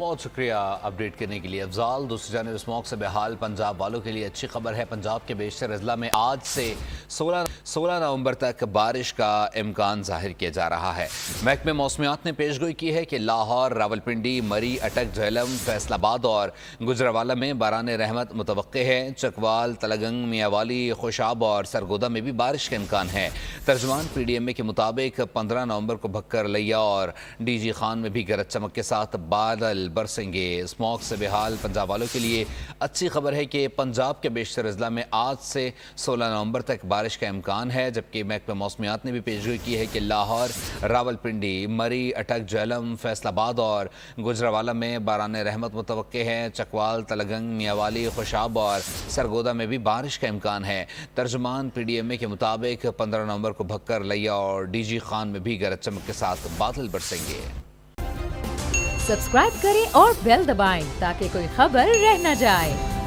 بہت شکریہ اپڈیٹ کرنے کے لیے افضال۔ دوسری جانب اسموگ سے بحال پنجاب والوں کے لیے اچھی خبر ہے۔ پنجاب کے بیشتر اضلاع میں آج سے 16 نومبر تک بارش کا امکان ظاہر کیا جا رہا ہے۔ محکمہ موسمیات نے پیشگوئی کی ہے کہ لاہور، راولپنڈی، مری، اٹک، جہلم، فیصل آباد اور گجرانوالہ میں باران رحمت متوقع ہے۔ چکوال، تلگنگ، میاوالی، خوشاب اور سرگودا میں بھی بارش کا امکان ہے۔ ترجمان پی ڈی ایم اے کے مطابق 15 نومبر کو بھکر، لیا اور ڈی جی خان میں بھی گرج چمک کے ساتھ بادل برسیں گے۔ اسموگ سے بحال پنجاب والوں کے لیے اچھی خبر ہے کہ پنجاب کے بیشتر اضلاع میں آج سے 16 نومبر تک بارش کا امکان ہے، جبکہ محکمہ موسمیات نے بھی پیشگوئی کی ہے کہ لاہور، راولپنڈی، مری، اٹک، جہلم، فیصل آباد اور گجرانوالہ میں باران رحمت متوقع ہے۔ چکوال، تلگنگ، میاوالی، خوشاب اور سرگودا میں بھی بارش کا امکان ہے۔ ترجمان پی ڈی ایم اے کے مطابق 15 نومبر کو بھکر، لیا اور ڈی جی خان میں بھی گرج چمک کے ساتھ بادل برسیں گے۔ سبسکرائب کریں اور بیل دبائیں تاکہ کوئی خبر رہ نہ جائے۔